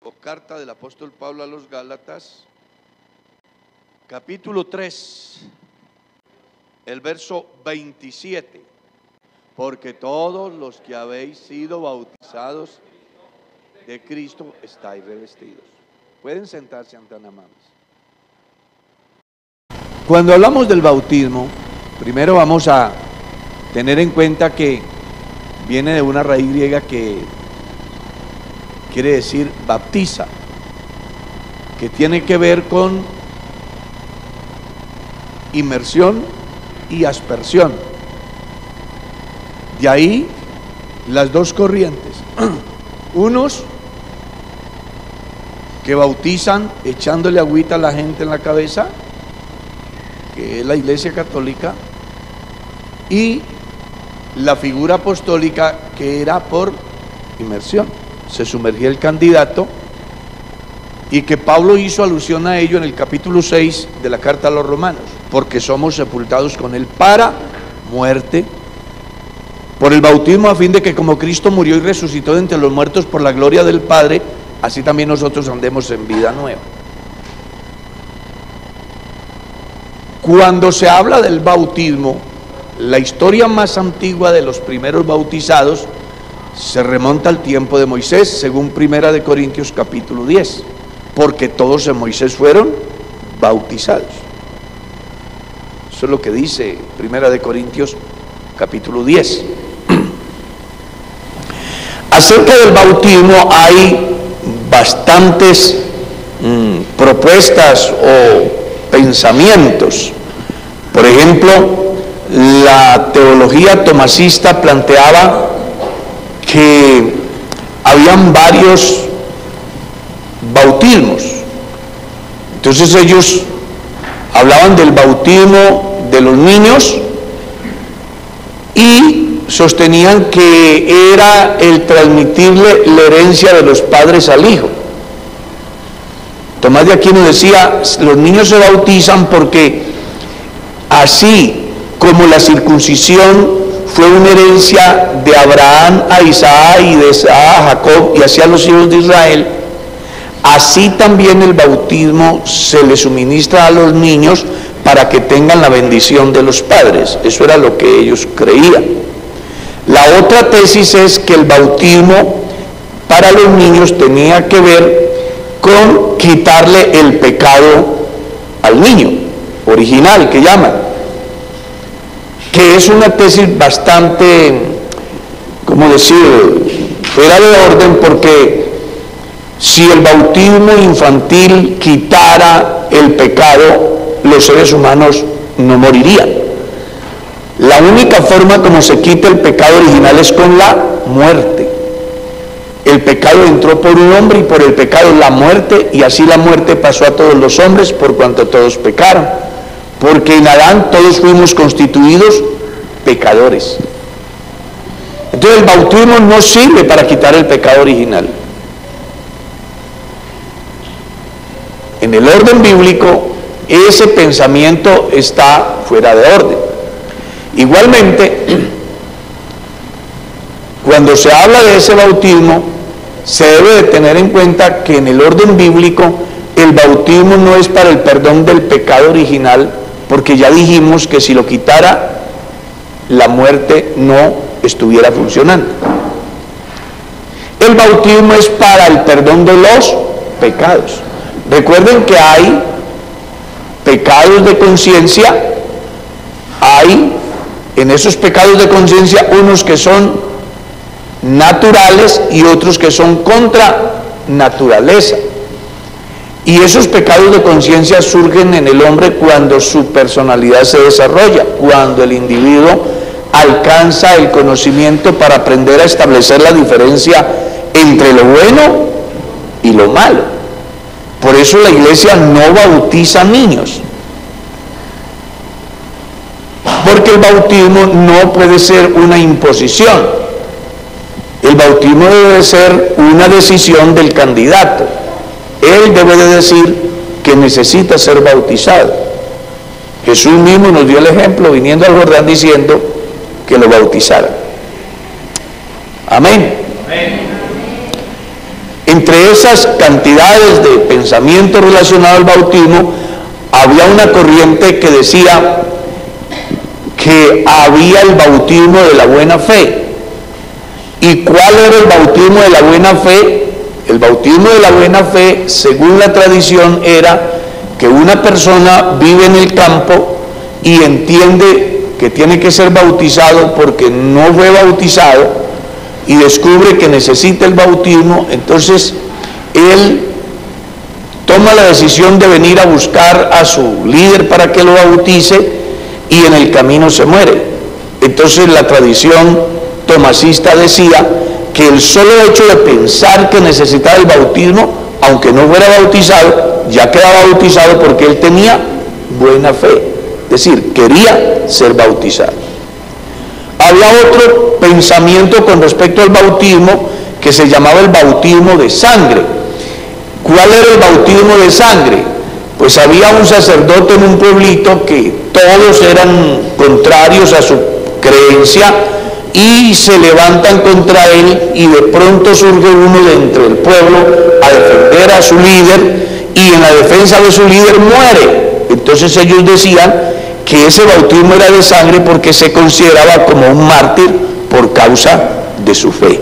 o carta del apóstol Pablo a los Gálatas, capítulo 3, el verso 27. Porque todos los que habéis sido bautizados de Cristo estáis revestidos. Pueden sentarse, ante tan amables. Cuando hablamos del bautismo, primero vamos a tener en cuenta que viene de una raíz griega que quiere decir baptiza, que tiene que ver con inmersión y aspersión. De ahí las dos corrientes, unos que bautizan echándole agüita a la gente en la cabeza, que es la Iglesia Católica, y la figura apostólica, que era por inmersión, se sumergía el candidato, y que Pablo hizo alusión a ello en el capítulo 6 de la carta a los Romanos, porque somos sepultados con él para muerte, por el bautismo, a fin de que como Cristo murió y resucitó de entre los muertos por la gloria del Padre, así también nosotros andemos en vida nueva. Cuando se habla del bautismo, la historia más antigua de los primeros bautizados se remonta al tiempo de Moisés, según Primera de Corintios capítulo 10, porque todos en Moisés fueron bautizados. Eso es lo que dice Primera de Corintios capítulo 10. Acerca del bautismo hay bastantes propuestas o pensamientos. Por ejemplo, la teología tomasista planteaba que habían varios bautismos. Entonces ellos hablaban del bautismo de los niños y sostenían que era el transmitirle la herencia de los padres al hijo. Tomás de Aquino decía, los niños se bautizan porque así como la circuncisión fue una herencia de Abraham a Isaac y de Isaac a Jacob y así a los hijos de Israel, así también el bautismo se le suministra a los niños para que tengan la bendición de los padres. Eso era lo que ellos creían. La otra tesis es que el bautismo para los niños tenía que ver con quitarle el pecado al niño original, que llaman, que es una tesis bastante, ¿cómo decir?, fuera de orden, porque si el bautismo infantil quitara el pecado, los seres humanos no morirían. La única forma como se quita el pecado original es con la muerte. El pecado entró por un hombre y por el pecado la muerte, y así la muerte pasó a todos los hombres por cuanto todos pecaron, porque en Adán todos fuimos constituidos pecadores. Entonces el bautismo no sirve para quitar el pecado original. En el orden bíblico ese pensamiento está fuera de orden. Igualmente, cuando se habla de ese bautismo, se debe de tener en cuenta que en el orden bíblico el bautismo no es para el perdón del pecado original, porque ya dijimos que si lo quitara, la muerte no estuviera funcionando. El bautismo es para el perdón de los pecados. Recuerden que hay pecados de conciencia, hay en esos pecados de conciencia unos que son naturales y otros que son contra naturaleza. Y esos pecados de conciencia surgen en el hombre cuando su personalidad se desarrolla, cuando el individuo alcanza el conocimiento para aprender a establecer la diferencia entre lo bueno y lo malo. Por eso la Iglesia no bautiza niños, porque el bautismo no puede ser una imposición. El bautismo debe ser una decisión del candidato. Él debe de decir que necesita ser bautizado. Jesús mismo nos dio el ejemplo viniendo al Jordán diciendo que lo bautizara. Amén. Amén. Entre esas cantidades de pensamiento relacionado al bautismo, había una corriente que decía que había el bautismo de la buena fe. ¿Y cuál era el bautismo de la buena fe? El bautismo de la buena fe, según la tradición, era que una persona vive en el campo y entiende que tiene que ser bautizado porque no fue bautizado y descubre que necesita el bautismo. Entonces él toma la decisión de venir a buscar a su líder para que lo bautice y en el camino se muere. Entonces la tradición tomasista decía que el solo hecho de pensar que necesitaba el bautismo, aunque no fuera bautizado, ya quedaba bautizado porque él tenía buena fe, es decir, quería ser bautizado. Había otro pensamiento con respecto al bautismo que se llamaba el bautismo de sangre. ¿Cuál era el bautismo de sangre? Pues había un sacerdote en un pueblito que todos eran contrarios a su creencia y se levantan contra él, y de pronto surge uno de entre el pueblo a defender a su líder, y en la defensa de su líder muere. Entonces ellos decían que ese bautismo era de sangre porque se consideraba como un mártir por causa de su fe.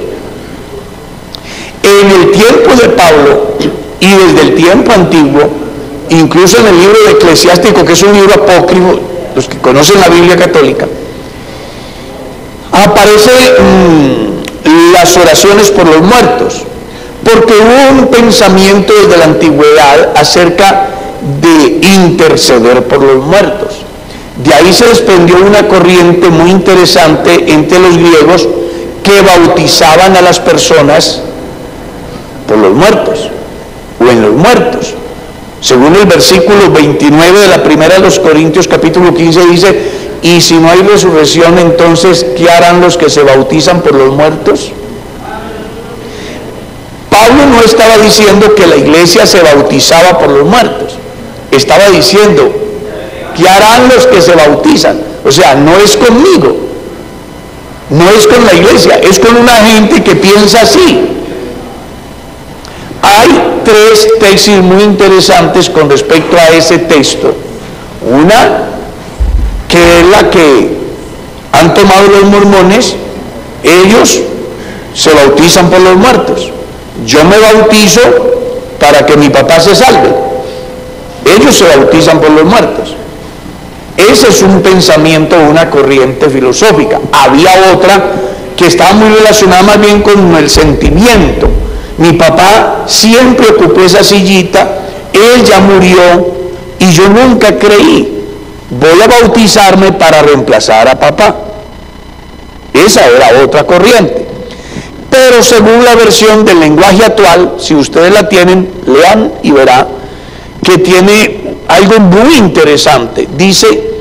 En el tiempo de Pablo y desde el tiempo antiguo, incluso en el libro de Eclesiástico, que es un libro apócrifo, los que conocen la Biblia católica, aparecen las oraciones por los muertos, porque hubo un pensamiento desde la antigüedad acerca de interceder por los muertos. De ahí se desprendió una corriente muy interesante entre los griegos que bautizaban a las personas por los muertos o en los muertos. Según el versículo 29 de la primera de los Corintios capítulo 15 dice: y si no hay resurrección, entonces ¿qué harán los que se bautizan por los muertos? Pablo no estaba diciendo que la iglesia se bautizaba por los muertos, estaba diciendo ¿qué harán los que se bautizan? O sea, no es conmigo, no es con la iglesia, es con una gente que piensa así. Hay tres tesis muy interesantes con respecto a ese texto. Una, que es la que han tomado los mormones. Ellos se bautizan por los muertos. Yo me bautizo para que mi papá se salve. Ellos se bautizan por los muertos. Ese es un pensamiento, una corriente filosófica. Había otra que estaba muy relacionada más bien con el sentimiento. Mi papá siempre ocupó esa sillita, él ya murió y yo nunca creí. Voy a bautizarme para reemplazar a papá. Esa era otra corriente. Pero según la versión del lenguaje actual, si ustedes la tienen, lean y verá que tiene algo muy interesante. Dice,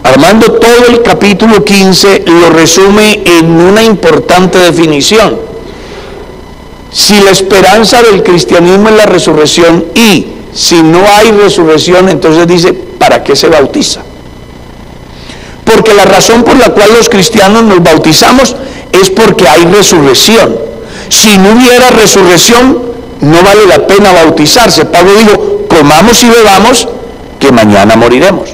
Armando, todo el capítulo 15 lo resume en una importante definición. Si la esperanza del cristianismo es la resurrección, y si no hay resurrección, entonces dice, ¿para qué se bautiza? Porque la razón por la cual los cristianos nos bautizamos es porque hay resurrección. Si no hubiera resurrección, no vale la pena bautizarse. Pablo dijo, comamos y bebamos, que mañana moriremos.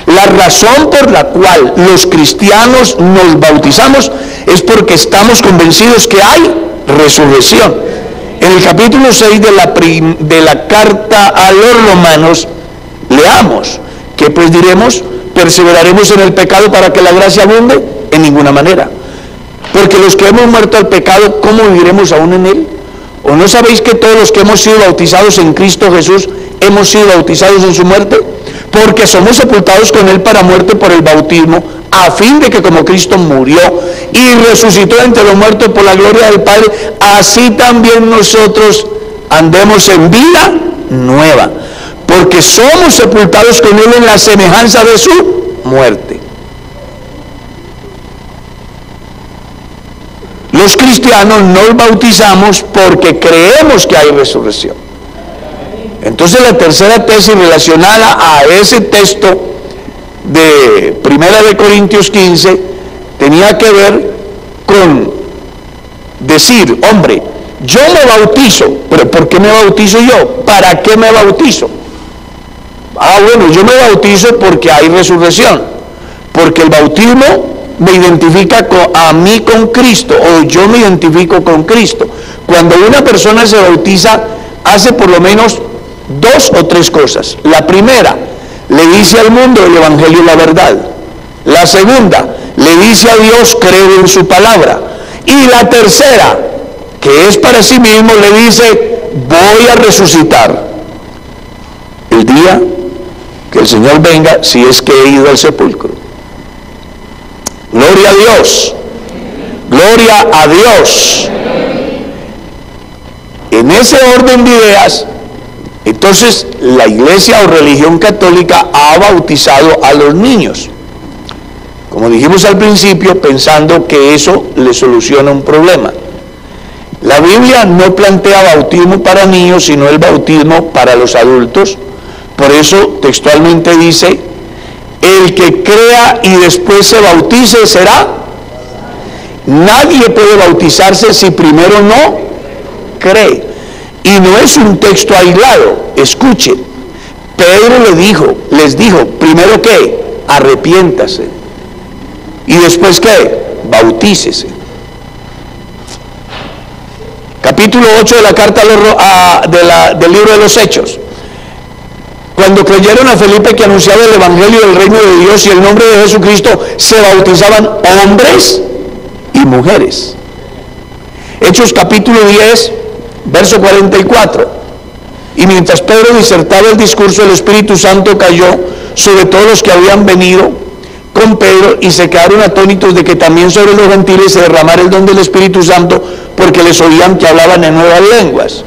La razón por la cual los cristianos nos bautizamos es porque estamos convencidos que hay resurrección. En el capítulo 6 de la carta a los Romanos, leamos, ¿qué pues diremos? ¿Perseveraremos en el pecado para que la gracia abunde? En ninguna manera. Porque los que hemos muerto al pecado, ¿cómo viviremos aún en él? ¿O no sabéis que todos los que hemos sido bautizados en Cristo Jesús, hemos sido bautizados en su muerte? Porque somos sepultados con él para muerte por el bautismo, a fin de que como Cristo murió y resucitó entre los muertos por la gloria del Padre, así también nosotros andemos en vida nueva, porque somos sepultados con él en la semejanza de su muerte. Los cristianos nos bautizamos porque creemos que hay resurrección. Entonces la tercera tesis relacionada a ese texto de 1 Corintios 15 tenía que ver con decir, hombre, yo me bautizo, pero ¿por qué me bautizo yo? ¿Para qué me bautizo? Bueno, yo me bautizo porque hay resurrección, porque el bautismo me identifica a mí con Cristo, o yo me identifico con Cristo. Cuando una persona se bautiza, hace por lo menos 2 o 3 cosas. La primera, le dice al mundo el evangelio y la verdad. La segunda, le dice a Dios, creo en su palabra. Y la tercera, que es para sí mismo, le dice, voy a resucitar el día que el Señor venga, si es que he ido al sepulcro. Gloria a Dios, gloria a Dios. En ese orden de ideas, entonces la Iglesia o religión católica ha bautizado a los niños, como dijimos al principio, pensando que eso le soluciona un problema. La Biblia no plantea bautismo para niños, sino el bautismo para los adultos. Por eso textualmente dice, el que crea y después se bautice será. Nadie puede bautizarse si primero no cree. Y no es un texto aislado. Escuchen, Pedro les dijo, primero ¿qué? Arrepiéntase. Y después ¿qué? Bautícese. Capítulo 8 de la carta del libro de los Hechos. Cuando creyeron a Felipe que anunciaba el evangelio del reino de Dios y el nombre de Jesucristo, se bautizaban hombres y mujeres. Hechos capítulo 10, verso 44. Y mientras Pedro disertaba el discurso, el Espíritu Santo cayó sobre todos los que habían venido con Pedro y se quedaron atónitos de que también sobre los gentiles se derramara el don del Espíritu Santo, porque les oían que hablaban en nuevas lenguas.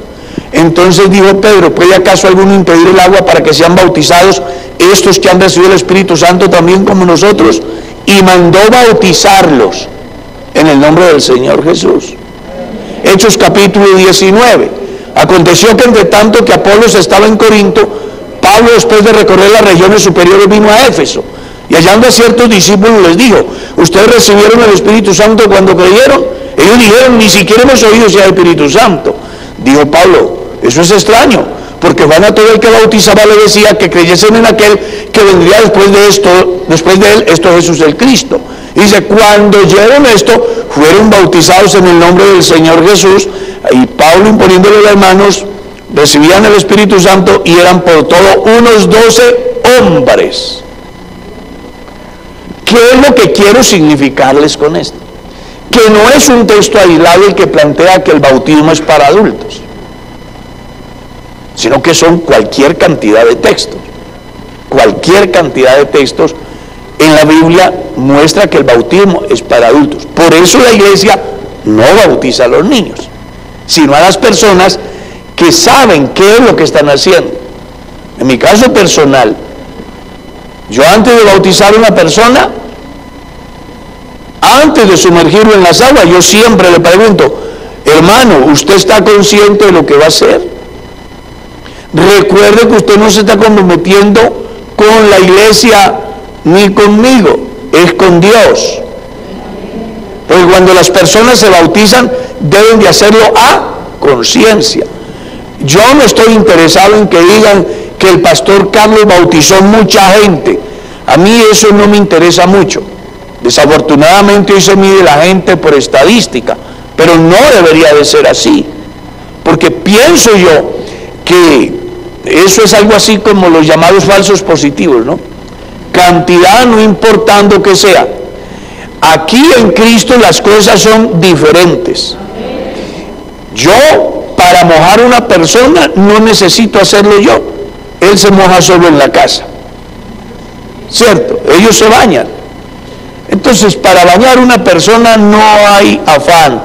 Entonces dijo Pedro, ¿puede acaso alguno impedir el agua para que sean bautizados estos que han recibido el Espíritu Santo también como nosotros? Y mandó bautizarlos en el nombre del Señor Jesús. Hechos capítulo 19. Aconteció que entre tanto que Apolos estaba en Corinto, Pablo, después de recorrer las regiones superiores, vino a Éfeso. Y hallando a ciertos discípulos les dijo, ¿ustedes recibieron el Espíritu Santo cuando creyeron? Ellos dijeron, ni siquiera hemos oído si hay Espíritu Santo. Dijo Pablo, eso es extraño, porque Juan a todo el que bautizaba le decía que creyesen en aquel que vendría después de él, esto es Jesús el Cristo. Y dice, cuando oyeron esto, fueron bautizados en el nombre del Señor Jesús, y Pablo imponiéndole las manos, recibían el Espíritu Santo y eran por todo unos 12 hombres. ¿Qué es lo que quiero significarles con esto? Que no es un texto aislado el que plantea que el bautismo es para adultos, sino que son cualquier cantidad de textos. Cualquier cantidad de textos en la Biblia muestra que el bautismo es para adultos. Por eso la Iglesia no bautiza a los niños, sino a las personas que saben qué es lo que están haciendo. En mi caso personal, yo antes de bautizar a una persona, antes de sumergirlo en las aguas, yo siempre le pregunto, hermano, ¿usted está consciente de lo que va a hacer? Recuerde que usted no se está comprometiendo con la iglesia ni conmigo, es con Dios. Porque cuando las personas se bautizan, deben de hacerlo a conciencia. Yo no estoy interesado en que digan que el pastor Carlos bautizó mucha gente. A mí eso no me interesa mucho. Desafortunadamente hoy se mide la gente por estadística, pero no debería de ser así, porque pienso yo que eso es algo así como los llamados falsos positivos, ¿no? Cantidad no importando que sea. Aquí en Cristo las cosas son diferentes. Yo, para mojar a una persona, no necesito hacerlo yo. Él se moja solo en la casa, ¿cierto? Ellos se bañan. Entonces, para bañar a una persona no hay afán.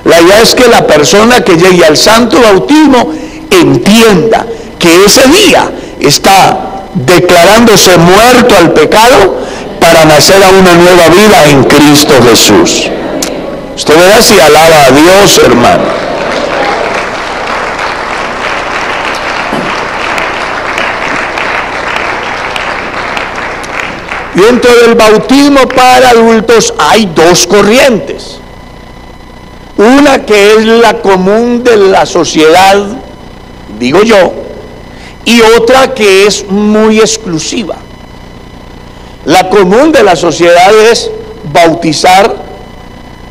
La idea es que la persona que llegue al santo bautismo entienda que ese día está declarándose muerto al pecado para nacer a una nueva vida en Cristo Jesús. Usted verá si alaba a Dios, hermano. Dentro del bautismo para adultos hay dos corrientes. Una que es la común de la sociedad, digo yo, y otra que es muy exclusiva. La común de la sociedad es bautizar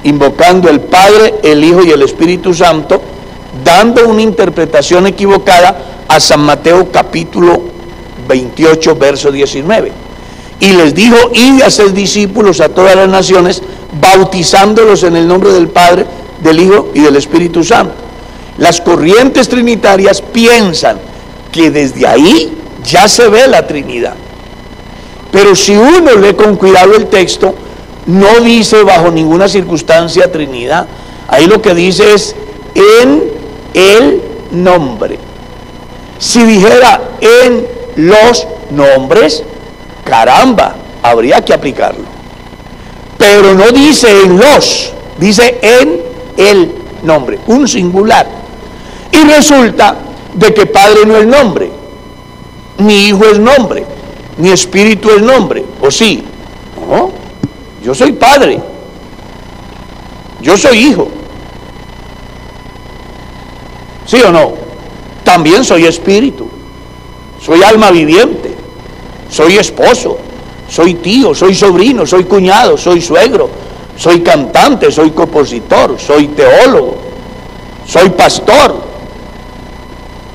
invocando el Padre, el Hijo y el Espíritu Santo, dando una interpretación equivocada a San Mateo capítulo 28, verso 19. Y les dijo: id y haced discípulos a todas las naciones, bautizándolos en el nombre del Padre, del Hijo y del Espíritu Santo. Las corrientes trinitarias piensan que desde ahí ya se ve la Trinidad. Pero si uno lee con cuidado el texto, no dice bajo ninguna circunstancia Trinidad. Ahí lo que dice es en el nombre. Si dijera en los nombres, caramba, habría que aplicarlo. Pero no dice en los, dice en el nombre, un singular. Y resulta de que Padre no es nombre, ni Hijo es nombre, ni Espíritu es nombre, ¿o sí? No, yo soy Padre, yo soy Hijo, ¿sí o no? También soy Espíritu, soy alma viviente, soy esposo, soy tío, soy sobrino, soy cuñado, soy suegro, soy cantante, soy compositor, soy teólogo, soy pastor.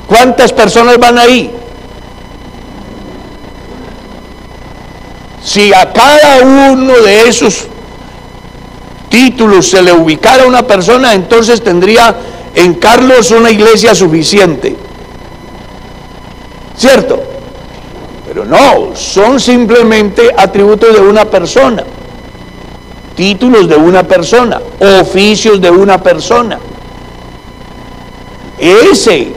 ¿Cuántas personas van ahí? Si a cada uno de esos títulos se le ubicara a una persona, entonces tendría en Carlos una iglesia suficiente, ¿cierto? Pero no, son simplemente atributos de una persona, títulos de una persona, oficios de una persona. Ese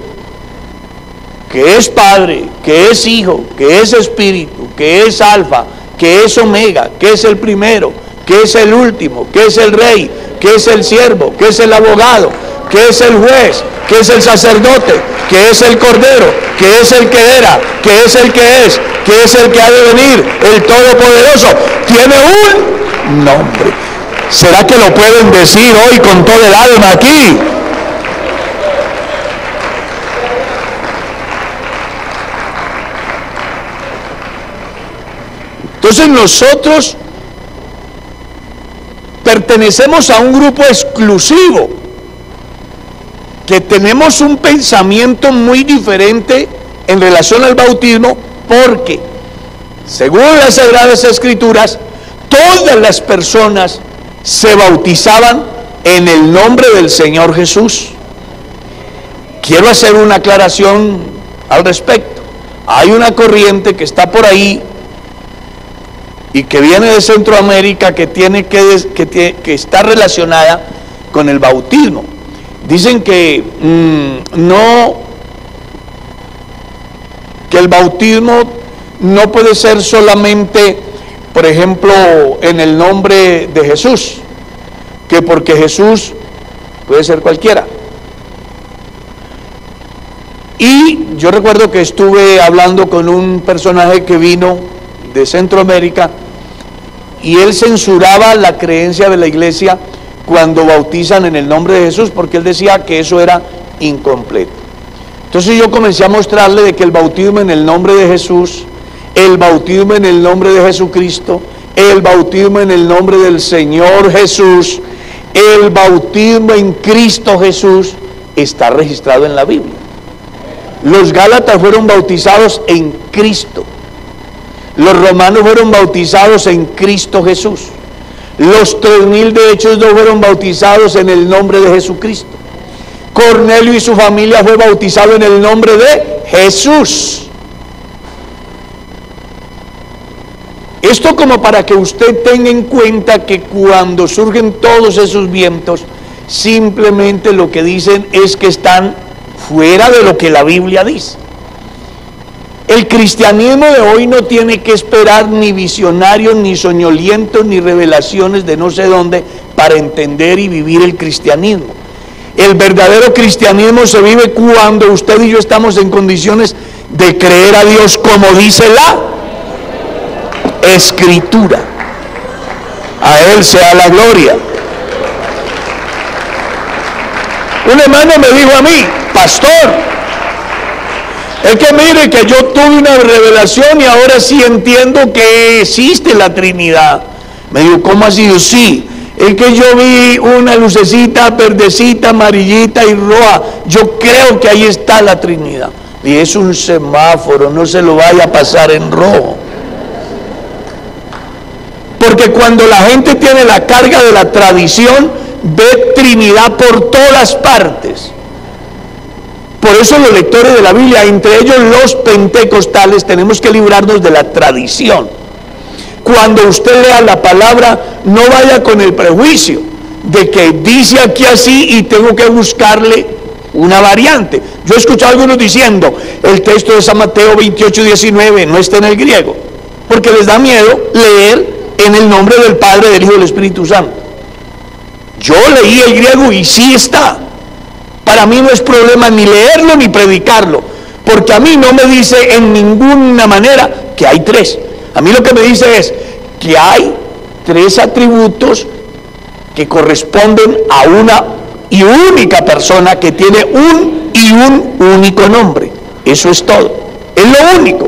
que es Padre, que es Hijo, que es Espíritu, que es Alfa, que es Omega, que es el primero, que es el último, que es el Rey, que es el siervo, que es el abogado, que es el juez, que es el sacerdote, que es el Cordero, que es el que era, que es el que es el que ha de venir, el Todopoderoso, tiene un nombre. ¿Será que lo pueden decir hoy con todo el alma aquí? Entonces nosotros pertenecemos a un grupo exclusivo, que tenemos un pensamiento muy diferente en relación al bautismo, porque según las Sagradas Escrituras, todas las personas se bautizaban en el nombre del Señor Jesús. Quiero hacer una aclaración al respecto. Hay una corriente que está por ahí y que viene de Centroamérica, que está relacionada con el bautismo. Dicen que que el bautismo no puede ser solamente, por ejemplo, en el nombre de Jesús, que porque Jesús puede ser cualquiera. Y yo recuerdo que estuve hablando con un personaje que vino de Centroamérica, y él censuraba la creencia de la iglesia cuando bautizan en el nombre de Jesús, porque él decía que eso era incompleto. Entonces yo comencé a mostrarle de que el bautismo en el nombre de Jesús, el bautismo en el nombre de Jesucristo, el bautismo en el nombre del Señor Jesús, el bautismo en Cristo Jesús, está registrado en la Biblia. Los Gálatas fueron bautizados en Cristo. Los romanos fueron bautizados en Cristo Jesús. Los 3000 de Hechos 2 fueron bautizados en el nombre de Jesucristo. Cornelio y su familia fue bautizado en el nombre de Jesús. Esto como para que usted tenga en cuenta que cuando surgen todos esos vientos, simplemente lo que dicen es que están fuera de lo que la Biblia dice. El cristianismo de hoy no tiene que esperar ni visionarios, ni soñolientos, ni revelaciones de no sé dónde para entender y vivir el cristianismo. El verdadero cristianismo se vive cuando usted y yo estamos en condiciones de creer a Dios como dice la Escritura. A Él sea la gloria. Un hermano me dijo a mí: pastor, es que mire que yo tuve una revelación y ahora sí entiendo que existe la Trinidad. Me dijo: ¿cómo ha sido? Sí, es que yo vi una lucecita verdecita, amarillita y roja. Yo creo que ahí está la Trinidad. Y es un semáforo, no se lo vaya a pasar en rojo. Porque cuando la gente tiene la carga de la tradición, ve Trinidad por todas partes. Por eso los lectores de la Biblia, entre ellos los pentecostales, tenemos que librarnos de la tradición. Cuando usted lea la palabra, no vaya con el prejuicio de que dice aquí así y tengo que buscarle una variante. Yo he escuchado a algunos diciendo: el texto de San Mateo 28:19 no está en el griego, porque les da miedo leer en el nombre del Padre, del Hijo y del Espíritu Santo. Yo leí el griego y sí está. Para mí no es problema ni leerlo ni predicarlo, porque a mí no me dice en ninguna manera que hay tres. A mí lo que me dice es que hay tres atributos que corresponden a una y única persona que tiene un y un único nombre. Eso es todo, es lo único.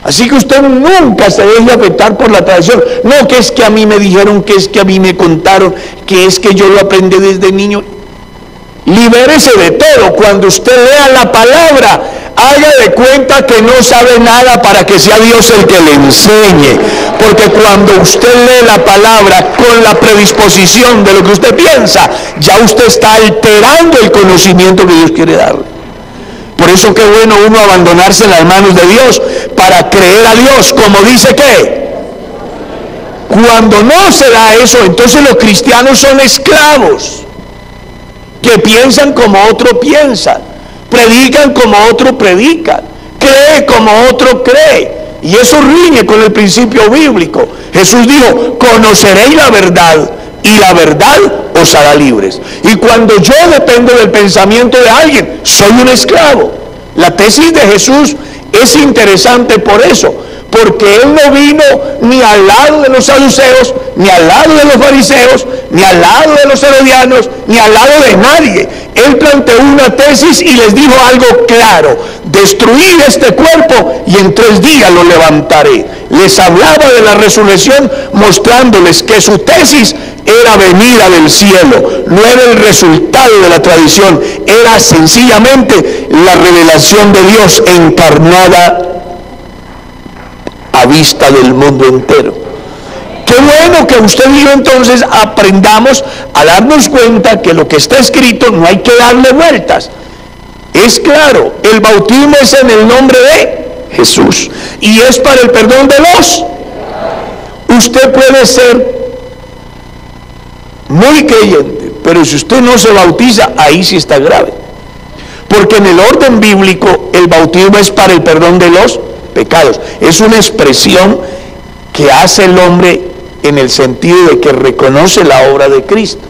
Así que usted nunca se deje afectar por la tradición. No, que es que a mí me dijeron, que es que a mí me contaron, que es que yo lo aprendí desde niño. Libérese de todo. Cuando usted lea la palabra, haga de cuenta que no sabe nada para que sea Dios el que le enseñe. Porque cuando usted lee la palabra con la predisposición de lo que usted piensa, ya usted está alterando el conocimiento que Dios quiere darle. Por eso qué bueno uno abandonarse en las manos de Dios para creer a Dios, como dice que cuando no se da eso, entonces los cristianos son esclavos que piensan como otro piensa, predican como otro predica, cree como otro cree, y eso riñe con el principio bíblico. Jesús dijo: conoceréis la verdad y la verdad os hará libres. Y cuando yo dependo del pensamiento de alguien, soy un esclavo. La tesis de Jesús es interesante por eso, porque Él no vino ni al lado de los saduceos, ni al lado de los fariseos, ni al lado de los herodianos, ni al lado de nadie. Él planteó una tesis y les dijo algo claro: destruid este cuerpo y en 3 días lo levantaré. Les hablaba de la resurrección, mostrándoles que su tesis era venida del cielo, no era el resultado de la tradición, era sencillamente la revelación de Dios encarnada a vista del mundo entero. Qué bueno que usted y yo entonces aprendamos a darnos cuenta que lo que está escrito no hay que darle vueltas. Es claro, el bautismo es en el nombre de Jesús y es para el perdón de los. Usted puede ser muy creyente, pero si usted no se bautiza, ahí sí está grave. Porque en el orden bíblico el bautismo es para el perdón de los pecados. Es una expresión que hace el hombre en el sentido de que reconoce la obra de Cristo.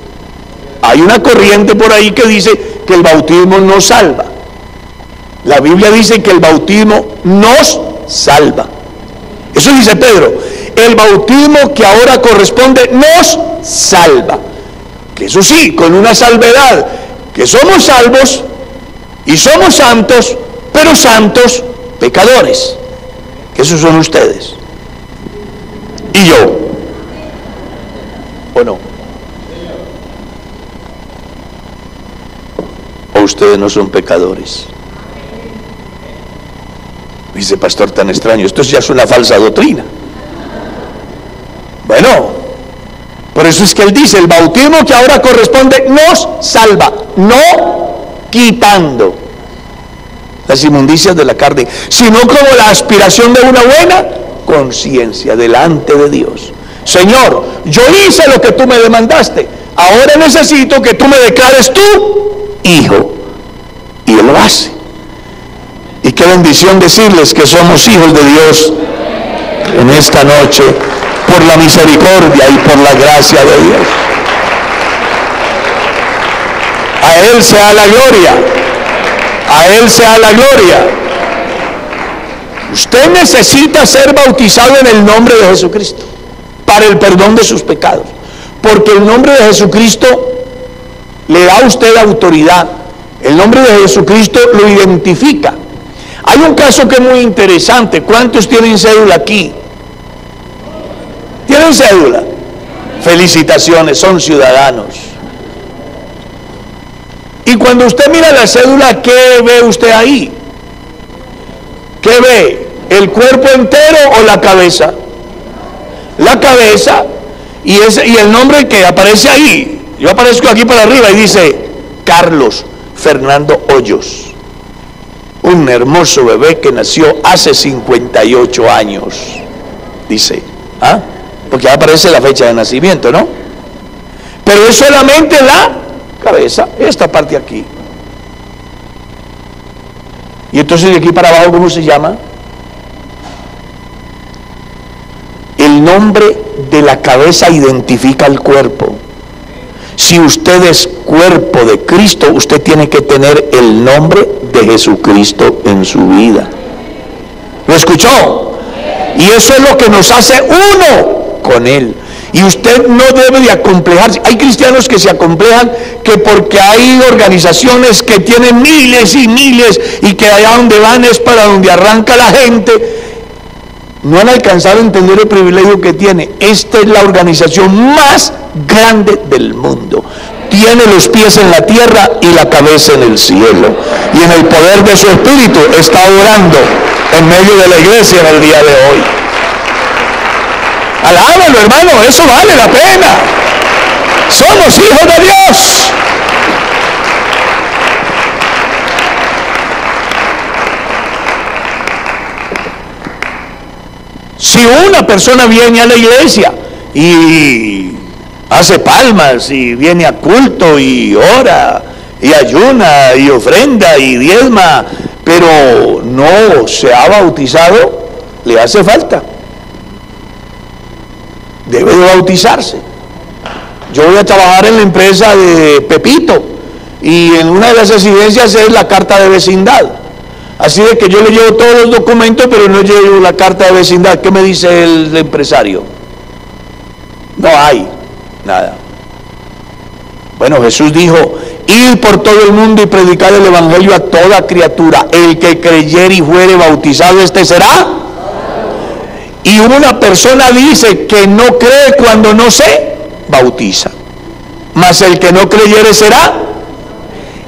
Hay una corriente por ahí que dice que el bautismo no salva. La Biblia dice que el bautismo nos salva. Eso dice Pedro. El bautismo que ahora corresponde nos salva. Que eso sí, con una salvedad, que somos salvos y somos santos, pero santos pecadores. Que esos son ustedes y yo, ¿o no? ¿O ustedes no son pecadores? Dice: pastor, tan extraño, esto ya es una falsa doctrina. Bueno, por eso es que él dice: el bautismo que ahora corresponde nos salva, no quitando las inmundicias de la carne, sino como la aspiración de una buena conciencia delante de Dios. Señor, yo hice lo que tú me demandaste, ahora necesito que tú me declares tu hijo. Y Él lo hace. Y qué bendición decirles que somos hijos de Dios en esta noche, por la misericordia y por la gracia de Dios. A Él sea la gloria. A Él sea la gloria. Usted necesita ser bautizado en el nombre de Jesucristo para el perdón de sus pecados, porque el nombre de Jesucristo le da a usted autoridad. El nombre de Jesucristo lo identifica. Hay un caso que es muy interesante. ¿Cuántos tienen cédula aquí? ¿Tienen cédula? Felicitaciones, son ciudadanos. Y cuando usted mira la cédula, ¿qué ve usted ahí? ¿Qué ve? ¿El cuerpo entero o la cabeza? La cabeza, y el nombre que aparece ahí. Yo aparezco aquí para arriba y dice Carlos Fernando Hoyos, un hermoso bebé que nació hace 58 años, dice, ¿ah? Porque aparece la fecha de nacimiento, ¿no? Pero es solamente la cabeza, esta parte aquí. Y entonces de aquí para abajo, ¿cómo se llama? El nombre de la cabeza identifica el cuerpo. Si usted es cuerpo de Cristo, usted tiene que tener el nombre de Jesucristo en su vida. ¿Lo escuchó? Y eso es lo que nos hace uno con Él. Y usted no debe de acomplejarse. Hay cristianos que se acomplejan que porque hay organizaciones que tienen miles y miles y que allá donde van es para donde arranca la gente. No han alcanzado a entender el privilegio que tiene. Esta es la organización más grande del mundo. Tiene los pies en la tierra y la cabeza en el cielo. Y en el poder de su espíritu está orando en medio de la iglesia en el día de hoy. Alábalo, hermano, eso vale la pena. Somos hijos de Dios. Si una persona viene a la iglesia y hace palmas y viene a culto y ora y ayuna y ofrenda y diezma, pero no se ha bautizado, le hace falta. Debe de bautizarse. Yo voy a trabajar en la empresa de Pepito y en una de las exigencias es la carta de vecindad. Así de que yo le llevo todos los documentos, pero no llevo la carta de vecindad. ¿Qué me dice el empresario? No hay nada. Bueno, Jesús dijo, id por todo el mundo y predicar el evangelio a toda criatura. El que creyere y fuere bautizado, este será. Y una persona dice que no cree cuando no se bautiza. Mas el que no creyere será.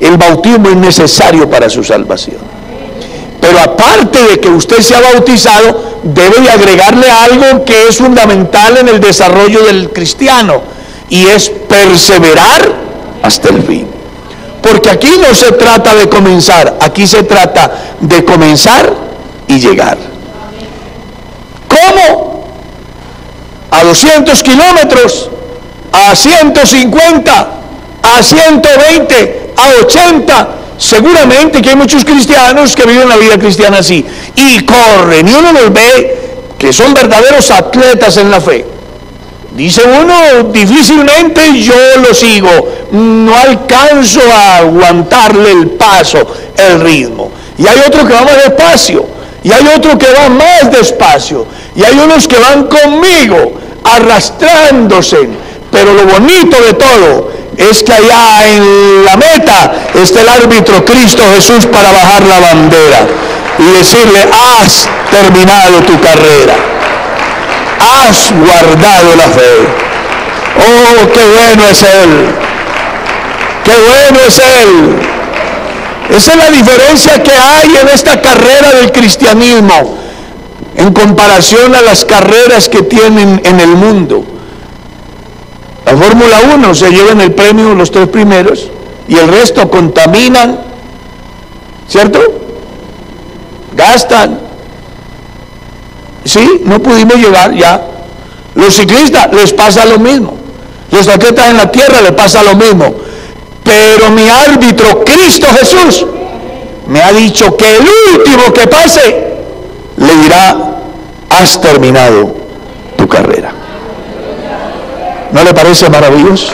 El bautismo es necesario para su salvación. Pero aparte de que usted se ha bautizado, debe de agregarle algo que es fundamental en el desarrollo del cristiano, y es perseverar hasta el fin. Porque aquí no se trata de comenzar, aquí se trata de comenzar y llegar. ¿Cómo? A 200 kilómetros, a 150, a 120, a 80. Seguramente que hay muchos cristianos que viven la vida cristiana así y corren, y uno los ve que son verdaderos atletas en la fe. Dice uno, difícilmente yo lo sigo, no alcanzo a aguantarle el paso, el ritmo. Y hay otro que va más despacio, y hay otro que va más despacio, y hay unos que van conmigo arrastrándose. Pero lo bonito de todo es que allá en la meta está el árbitro Cristo Jesús para bajar la bandera y decirle, has terminado tu carrera, has guardado la fe. Oh, qué bueno es Él, qué bueno es Él. Esa es la diferencia que hay en esta carrera del cristianismo en comparación a las carreras que tienen en el mundo. La Fórmula 1 se llevan el premio los 3 primeros y el resto contaminan, ¿cierto? Gastan. Sí, no pudimos llegar ya. Los ciclistas les pasa lo mismo. Los atletas en la tierra les pasa lo mismo. Pero mi árbitro, Cristo Jesús, me ha dicho que el último que pase le dirá, has terminado tu carrera. ¿No le parece maravilloso?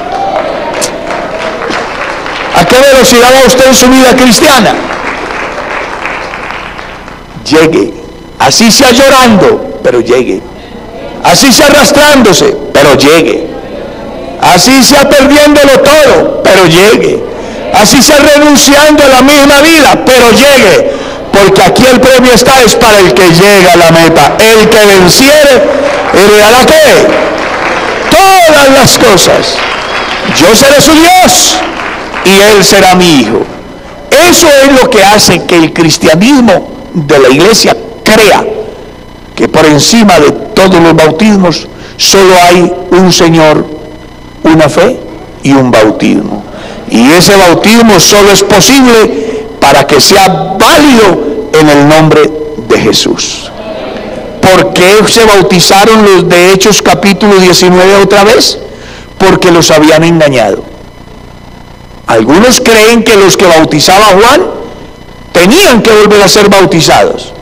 ¿A qué velocidad va usted en su vida cristiana? Llegue. Así sea llorando, pero llegue. Así sea arrastrándose, pero llegue. Así sea perdiéndolo todo, pero llegue. Así sea renunciando a la misma vida, pero llegue. Porque aquí el premio está, es para el que llega a la meta. El que venciere, heredará ¿qué? Todas las cosas. Yo seré su Dios y él será mi hijo. Eso es lo que hace que el cristianismo de la iglesia crea que por encima de todos los bautismos solo hay un Señor, una fe y un bautismo. Y ese bautismo solo es posible para que sea válido en el nombre de Jesús. ¿Por qué se bautizaron los de Hechos capítulo 19 otra vez? Porque los habían engañado. Algunos creen que los que bautizaba Juan tenían que volver a ser bautizados.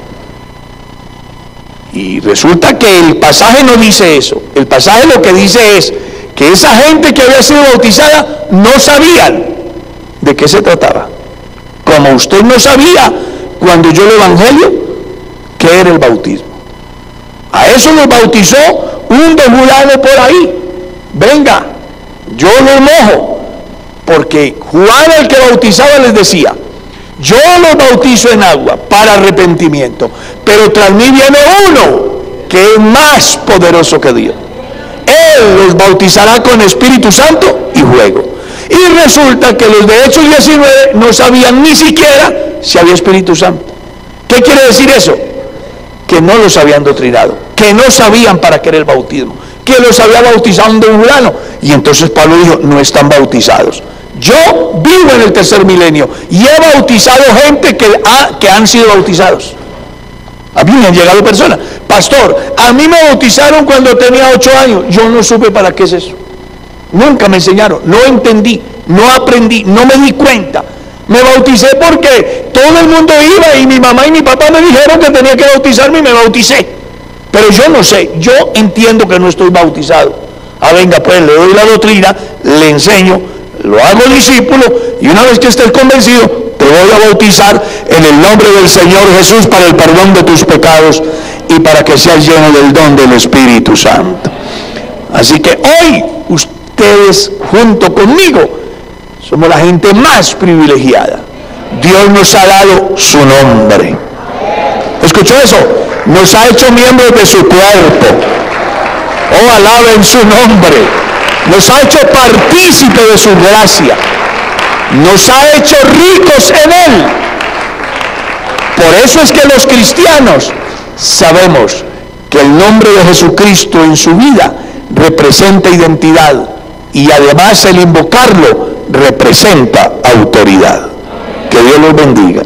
Y resulta que el pasaje no dice eso. El pasaje lo que dice es que esa gente que había sido bautizada no sabían de qué se trataba. Como usted no sabía cuando oyó el evangelio qué era el bautismo. A eso los bautizó un fulano por ahí. Venga, yo los mojo. Porque Juan, el que bautizaba, les decía: yo los bautizo en agua para arrepentimiento, pero tras mí viene uno que es más poderoso que Dios. Él los bautizará con Espíritu Santo y fuego. Y resulta que los de Hechos 19 no sabían ni siquiera si había Espíritu Santo. ¿Qué quiere decir eso? Que no los habían doctrinado, que no sabían para qué era el bautismo, que los había bautizado un fulano. Y entonces Pablo dijo: no están bautizados. Yo vivo en el tercer milenio y he bautizado gente que han sido bautizados. A mí me han llegado personas: pastor, a mí me bautizaron cuando tenía 8 años. Yo no supe para qué es eso. Nunca me enseñaron, no entendí, no aprendí, no me di cuenta. Me bauticé porque todo el mundo iba y mi mamá y mi papá me dijeron que tenía que bautizarme y me bauticé. Pero yo no sé, yo entiendo que no estoy bautizado. Venga, pues le doy la doctrina, le enseño, lo hago discípulo, y una vez que estés convencido, te voy a bautizar en el nombre del Señor Jesús para el perdón de tus pecados y para que seas lleno del don del Espíritu Santo. Así que hoy ustedes junto conmigo somos la gente más privilegiada. Dios nos ha dado su nombre. ¿Escuchó eso? Nos ha hecho miembros de su cuerpo. Oh, alaben su nombre. Nos ha hecho partícipe de su gracia. Nos ha hecho ricos en él. Por eso es que los cristianos sabemos que el nombre de Jesucristo en su vida representa identidad, y además el invocarlo representa autoridad. Que Dios los bendiga.